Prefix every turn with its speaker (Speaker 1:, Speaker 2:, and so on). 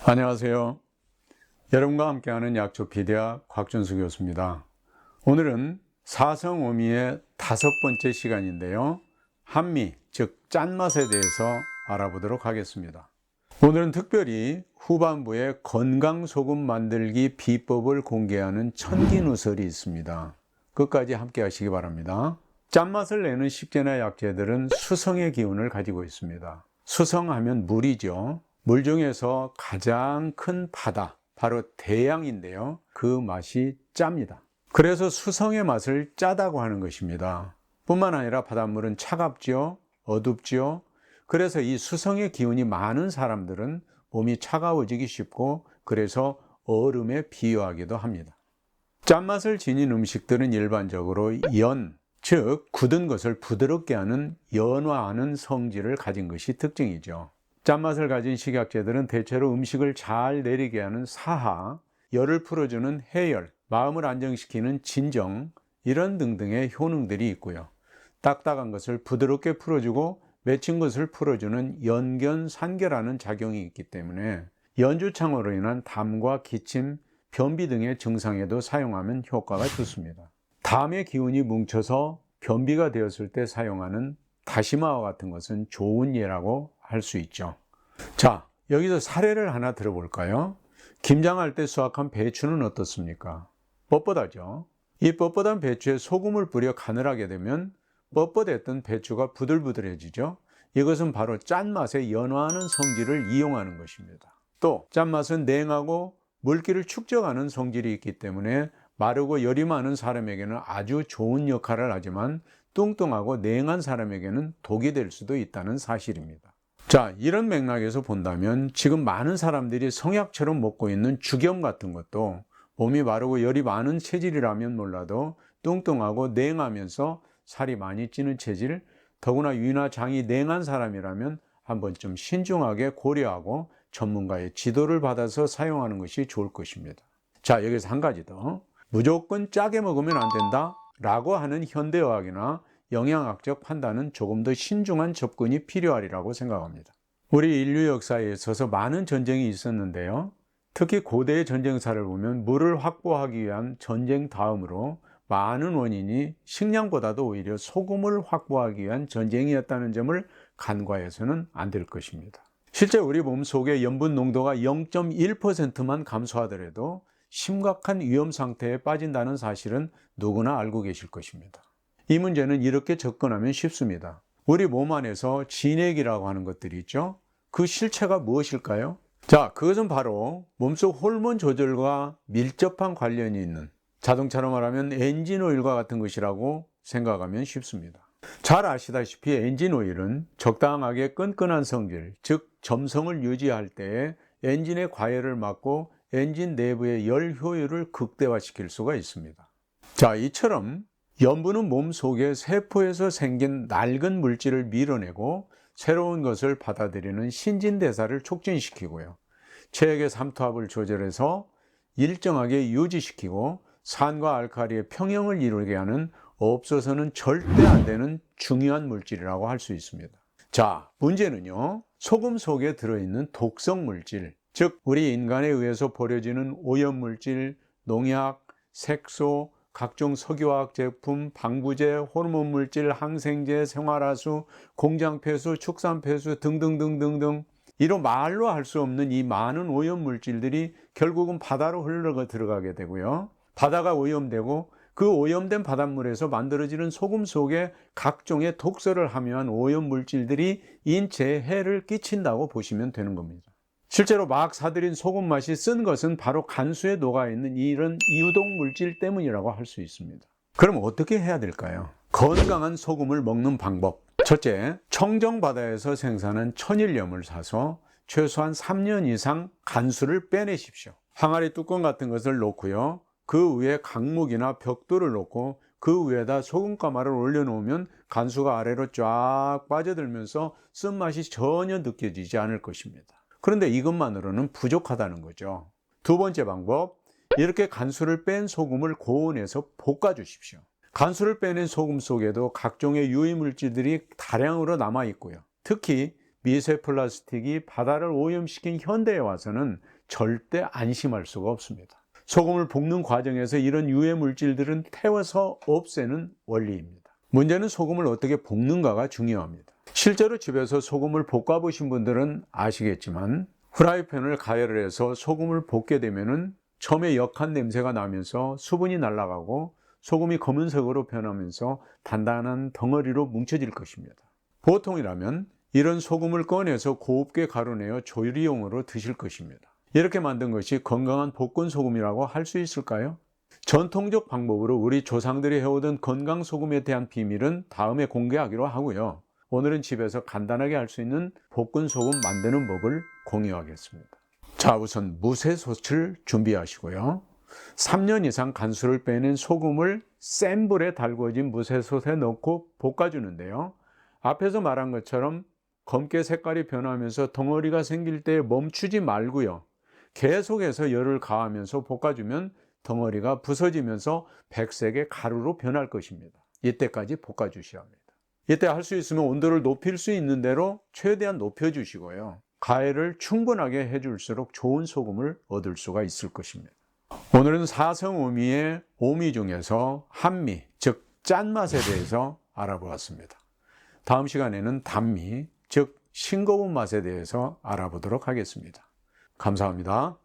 Speaker 1: 안녕하세요. 여러분과 함께하는 약초피디아 곽준수 교수입니다. 오늘은 사성오미의 5번째 시간인데요. 한미, 즉 짠맛에 대해서 알아보도록 하겠습니다. 오늘은 특별히 후반부에 건강소금 만들기 비법을 공개하는 천기누설이 있습니다. 끝까지 함께 하시기 바랍니다. 짠맛을 내는 식재나 약재들은 수성의 기운을 가지고 있습니다. 수성하면 물이죠. 물 중에서 가장 큰 바다, 바로 대양인데요. 그 맛이 짭니다. 그래서 수성의 맛을 짜다고 하는 것입니다. 뿐만 아니라 바닷물은 차갑죠, 어둡죠. 그래서 이 수성의 기운이 많은 사람들은 몸이 차가워지기 쉽고, 그래서 얼음에 비유하기도 합니다. 짠맛을 지닌 음식들은 일반적으로 연, 즉 굳은 것을 부드럽게 하는 연화하는 성질을 가진 것이 특징이죠. 짠맛을 가진 식약재들은 대체로 음식을 잘 내리게 하는 사하, 열을 풀어주는 해열, 마음을 안정시키는 진정, 이런 등등의 효능들이 있고요. 딱딱한 것을 부드럽게 풀어주고 맺힌 것을 풀어주는 연견산결하는 작용이 있기 때문에 연주창으로 인한 담과 기침, 변비 등의 증상에도 사용하면 효과가 좋습니다. 담의 기운이 뭉쳐서 변비가 되었을 때 사용하는 다시마와 같은 것은 좋은 예라고 할 수 있죠. 자, 여기서 사례를 하나 들어볼까요? 김장할 때 수확한 배추는 어떻습니까? 뻣뻣하죠. 이 뻣뻣한 배추에 소금을 뿌려 간을 하게 되면 뻣뻣했던 배추가 부들부들해지죠. 이것은 바로 짠맛의 연화하는 성질을 이용하는 것입니다. 또 짠맛은 냉하고 물기를 축적하는 성질이 있기 때문에 마르고 열이 많은 사람에게는 아주 좋은 역할을 하지만 뚱뚱하고 냉한 사람에게는 독이 될 수도 있다는 사실입니다. 자, 이런 맥락에서 본다면 지금 많은 사람들이 성약처럼 먹고 있는 죽염 같은 것도 몸이 마르고 열이 많은 체질이라면 몰라도 뚱뚱하고 냉하면서 살이 많이 찌는 체질, 더구나 위나 장이 냉한 사람이라면 한 번쯤 신중하게 고려하고 전문가의 지도를 받아서 사용하는 것이 좋을 것입니다. 자, 여기서 한 가지 더. 무조건 짜게 먹으면 안 된다 라고 하는 현대의학이나 영양학적 판단은 조금 더 신중한 접근이 필요하리라고 생각합니다. 우리 인류 역사에 있어서 많은 전쟁이 있었는데요. 특히 고대의 전쟁사를 보면 물을 확보하기 위한 전쟁 다음으로 많은 원인이 식량보다도 오히려 소금을 확보하기 위한 전쟁이었다는 점을 간과해서는 안 될 것입니다. 실제 우리 몸속의 염분 농도가 0.1%만 감소하더라도 심각한 위험 상태에 빠진다는 사실은 누구나 알고 계실 것입니다. 이 문제는 이렇게 접근하면 쉽습니다. 우리 몸 안에서 진액이라고 하는 것들이 있죠. 그 실체가 무엇일까요? 자, 그것은 바로 몸속 호르몬 조절과 밀접한 관련이 있는, 자동차로 말하면 엔진 오일과 같은 것이라고 생각하면 쉽습니다. 잘 아시다시피 엔진 오일은 적당하게 끈끈한 성질, 즉 점성을 유지할 때에 엔진의 과열을 막고 엔진 내부의 열 효율을 극대화시킬 수가 있습니다. 자, 이처럼 염분은 몸 속의 세포에서 생긴 낡은 물질을 밀어내고 새로운 것을 받아들이는 신진대사를 촉진시키고요. 체액의 삼투압을 조절해서 일정하게 유지시키고 산과 알칼리의 평형을 이루게 하는 없어서는 절대 안 되는 중요한 물질이라고 할 수 있습니다. 자, 문제는요, 소금 속에 들어있는 독성 물질, 즉 우리 인간에 의해서 버려지는 오염물질, 농약, 색소, 각종 석유화학 제품, 방부제, 호르몬 물질, 항생제, 생활하수, 공장폐수, 축산폐수 등등등등등, 이로 말로 할 수 없는 이 많은 오염물질들이 결국은 바다로 흘러 들어가게 되고요. 바다가 오염되고 그 오염된 바닷물에서 만들어지는 소금 속에 각종의 독소를 함유한 오염물질들이 인체에 해를 끼친다고 보시면 되는 겁니다. 실제로 막 사들인 소금 맛이 쓴 것은 바로 간수에 녹아있는 이런 유독 물질 때문이라고 할 수 있습니다. 그럼 어떻게 해야 될까요? 건강한 소금을 먹는 방법. 첫째, 청정바다에서 생산한 천일염을 사서 최소한 3년 이상 간수를 빼내십시오. 항아리 뚜껑 같은 것을 놓고요. 그 위에 강목이나 벽돌을 놓고 그 위에다 소금가마를 올려놓으면 간수가 아래로 쫙 빠져들면서 쓴맛이 전혀 느껴지지 않을 것입니다. 그런데 이것만으로는 부족하다는 거죠. 두 번째 방법, 이렇게 간수를 뺀 소금을 고온에서 볶아 주십시오. 간수를 빼낸 소금 속에도 각종의 유해물질들이 다량으로 남아 있고요. 특히 미세 플라스틱이 바다를 오염시킨 현대에 와서는 절대 안심할 수가 없습니다. 소금을 볶는 과정에서 이런 유해 물질들은 태워서 없애는 원리입니다. 문제는 소금을 어떻게 볶는가가 중요합니다. 실제로 집에서 소금을 볶아 보신 분들은 아시겠지만 프라이팬을 가열을 해서 소금을 볶게 되면은 처음에 역한 냄새가 나면서 수분이 날아가고 소금이 검은색으로 변하면서 단단한 덩어리로 뭉쳐질 것입니다. 보통이라면 이런 소금을 꺼내서 곱게 가루내어 조리용으로 드실 것입니다. 이렇게 만든 것이 건강한 볶은 소금이라고 할 수 있을까요? 전통적 방법으로 우리 조상들이 해오던 건강 소금에 대한 비밀은 다음에 공개하기로 하고요. 오늘은 집에서 간단하게 할 수 있는 볶은 소금 만드는 법을 공유하겠습니다. 자, 우선 무쇠솥을 준비하시고요. 3년 이상 간수를 빼낸 소금을 센 불에 달궈진 무쇠솥에 넣고 볶아주는데요. 앞에서 말한 것처럼 검게 색깔이 변하면서 덩어리가 생길 때 멈추지 말고요. 계속해서 열을 가하면서 볶아주면 덩어리가 부서지면서 백색의 가루로 변할 것입니다. 이때까지 볶아주셔야 합니다. 이때 할 수 있으면 온도를 높일 수 있는 대로 최대한 높여주시고요. 가열을 충분하게 해줄수록 좋은 소금을 얻을 수가 있을 것입니다. 오늘은 사성오미의 오미 중에서 한미, 즉 짠맛에 대해서 알아보았습니다. 다음 시간에는 단미, 즉 싱거운 맛에 대해서 알아보도록 하겠습니다. 감사합니다.